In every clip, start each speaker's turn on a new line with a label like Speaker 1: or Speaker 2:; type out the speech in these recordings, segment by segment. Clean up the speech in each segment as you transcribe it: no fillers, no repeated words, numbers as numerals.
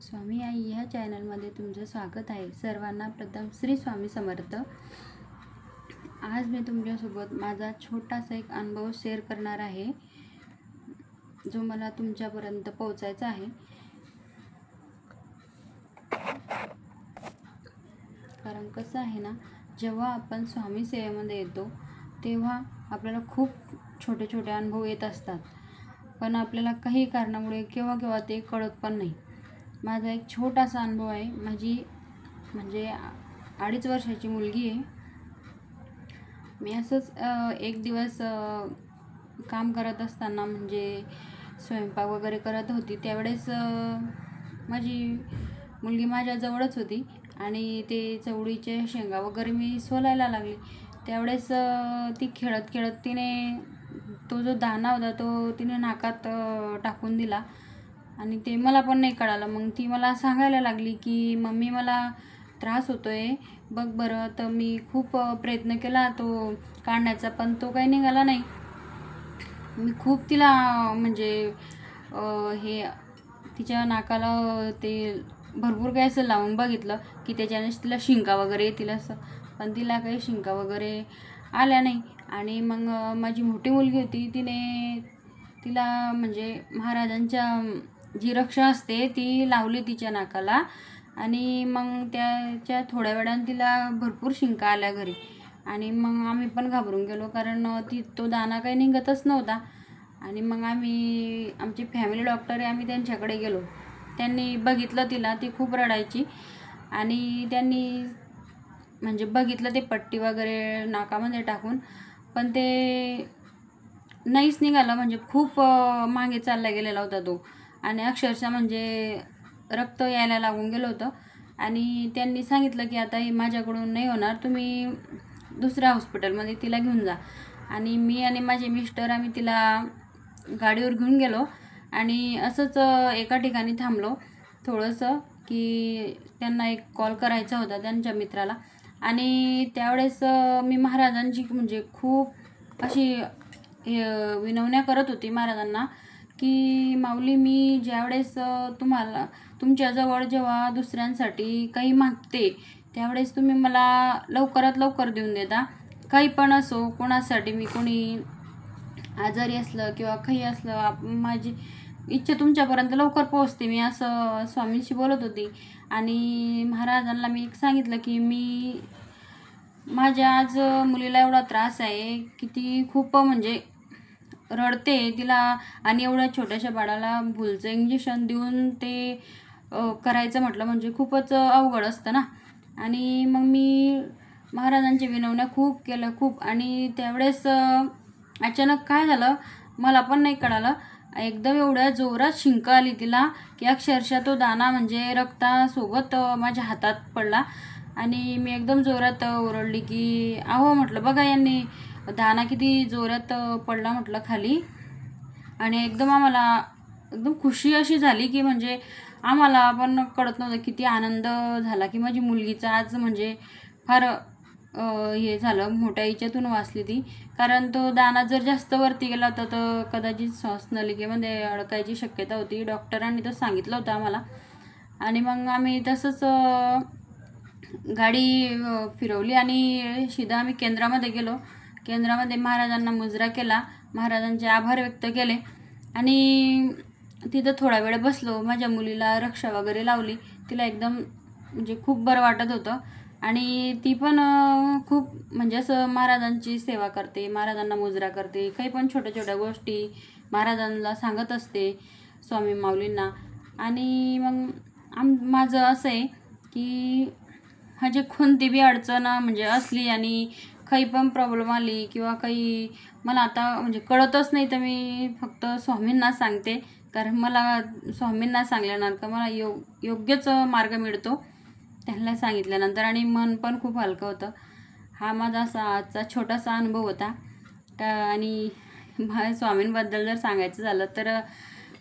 Speaker 1: स्वामी आई ह्या चॅनलमध्ये तुमचं स्वागत आहे। सर्वांना प्रथम श्री स्वामी समर्थ। आज मी तुमच्यासोबत माझा छोटासा एक अनुभव शेअर करणार आहे, जो मला तुमच्यापर्यंत पोहोचायचा आहे। कारण कसं आहे ना, जेव्हा आपण स्वामी सेवेमध्ये येतो तेव्हा आपल्याला खूप छोटे छोटे अनुभव येत असतात, पण आपल्याला काही कारणामुळे केव्हा ते कळत पण नाही। माझा एक छोटासा अनुभव आहे। माझी म्हणजे 2.5 वर्षाची मुलगी आहे। मी असंच एक दिवस काम करत असताना म्हणजे स्वयंपाक वगैरे करत होती, त्यावेळेस माझी मुलगी माझ्या जवळच होती आणि ते चवळीचे शेंगा वगैरे मी सोलायला लागली। त्यावेळेस ती खेळत खेळत तिने तो जो दाणा होता तो तिने नाकात टाकून दिला आणि ते मला पण नाही कळालं। मग ती मला सांगायला लागली की मम्मी मला त्रास होतोय बघ बरं। तर मी खूप प्रयत्न केला तो काढण्याचा, पण तो काही निघाला नाही। मी खूप तिला म्हणजे हे तिच्या नाकाला ते भरपूर काही असं लावून बघितलं की त्याच्याने तिला शिंका वगैरे येतील असं, पण तिला काही शिंका वगैरे आल्या नाही। आणि मग माझी मोठी मुलगी होती, तिला म्हणजे महाराजांच्या जी रक्षा असते ती लावली तिच्या नाकाला आणि मग त्याच्या थोड्या वेळाने तिला भरपूर शिंका आल्या घरी। आणि मग आम्ही पण घाबरून गेलो, कारण तो दाणा काही निघतच नव्हता। आणि मग आमचे फॅमिली डॉक्टर आहे, आम्ही त्यांच्याकडे गेलो। त्यांनी बघितलं तिला, ती खूप रडायची आणि त्यांनी म्हणजे बघितलं ते पट्टी वगैरे नाकामध्ये टाकून, पण ते नाहीच निघालं। म्हणजे खूप मागे चालला गेलेला होता तो आणि अक्षरशः म्हणजे रक्त यायला लागून गेलं होतं। आणि त्यांनी सांगितलं की आता हे माझ्याकडून नाही होणार, तुम्ही दुसऱ्या हॉस्पिटलमध्ये तिला घेऊन जा। आणि मी आणि माझे मिस्टर आम्ही तिला गाडीवर घेऊन गेलो आणि असंच एका ठिकाणी थांबलो थोडंसं, की त्यांना एक कॉल करायचा होता त्यांच्या मित्राला। आणि त्यावेळेस मी महाराजांची म्हणजे खूप अशी विनवण्या करत होती महाराजांना की माऊली, मी ज्यावेळेस तुमच्याजवळ जेव्हा दुसऱ्यांसाठी काही मागते त्यावेळेस तुम्ही मला लवकरात लवकर देऊन देता। काही पण असो, कोणासाठी, मी कोणी आजारी असलं किंवा काही असलं, माझी इच्छा तुमच्यापर्यंत लवकर पोहोचते, मी असं स्वामींशी बोलत होती। आणि महाराजांना मी सांगितलं की माझ्या आज मुलीला एवढा त्रास आहे की ती खूप म्हणजे रडते तिला, आणि एवढ्या छोट्याशा बाळाला भूलचं इंजेक्शन देऊन ते करायचं म्हटलं म्हणजे खूपच अवघड असतं ना। आणि मग मी महाराजांची विनवण्या खूप केलं खूप। आणि त्यावेळेस अचानक काय झालं मला पण नाही कळालं, एकदम एवढ्या जोरात शिंका आली तिला की अक्षरशः तो दाणा म्हणजे रक्तासोबत माझ्या हातात पडला। आणि मी एकदम जोरात ओरडली की अहो, म्हटलं बघा यांनी दाणा किती जोरात पडला म्हटलं खाली। आणि एकदम आम्हाला एकदम खुशी अशी झाली की म्हणजे आम्हाला पण कळत नव्हतं किती आनंद झाला की माझी मुलगीचा आज म्हणजे फार हे झालं, मोठ्या हिच्यातून वाचली ती। कारण तो दाणा जर जास्त वरती गेला होता तर कदाचित श्वासनलिकेमध्ये अडकायची शक्यता होती, डॉक्टरांनी तर सांगितलं होतं आम्हाला। आणि मग आम्ही तसंच गाडी फिरवली आणि सीधा आम्ही केंद्रामध्ये गेलो। केंद्रामध्ये महाराजांना मुजरा केला, महाराजांचे आभार व्यक्त केले आणि तिथं थोडा वेळ बसलो। माझ्या मुलीला रक्षा वगैरे लावली, तिला एकदम म्हणजे खूप बरं वाटत होतं। आणि ती पण खूप म्हणजे असं महाराजांची सेवा करते, महाराजांना मुजरा करते, काही पण छोट्या छोट्या गोष्टी महाराजांना सांगत असते, स्वामी माऊलींना। आणि मग माझं असं आहे की म्हणजे कोणती बी अडचण म्हणजे असली आणि काही पण प्रॉब्लेम आली किंवा काही मला आता म्हणजे कळतच नाही, तर मी फक्त स्वामींना सांगते। कारण मला स्वामींना सांगल्यानंतर मला योग्यच मार्ग मिळतो त्यांना सांगितल्यानंतर, आणि मन पण खूप हलकं होतं। हा माझा असा आजचा छोटासा अनुभव होता। आणि स्वामींबद्दल जर सांगायचं झालं तर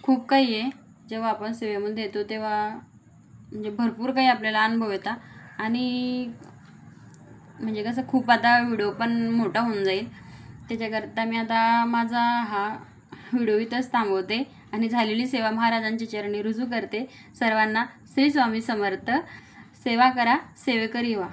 Speaker 1: खूप काही आहे। जेव्हा आपण सेवेमध्ये येतो तेव्हा म्हणजे भरपूर काही आपल्याला अनुभव येतात। आणि म्हणजे कसं खूप आता व्हिडिओ पण मोठा होऊन जाईल, त्याच्याकरता मी आता माझा हा व्हिडिओ इथंच थांबवते आणि झालेली सेवा महाराजांच्या चरणी रुजू करते। सर्वांना श्री स्वामी समर्थ. सेवा करा, सेवेकरी व्हा.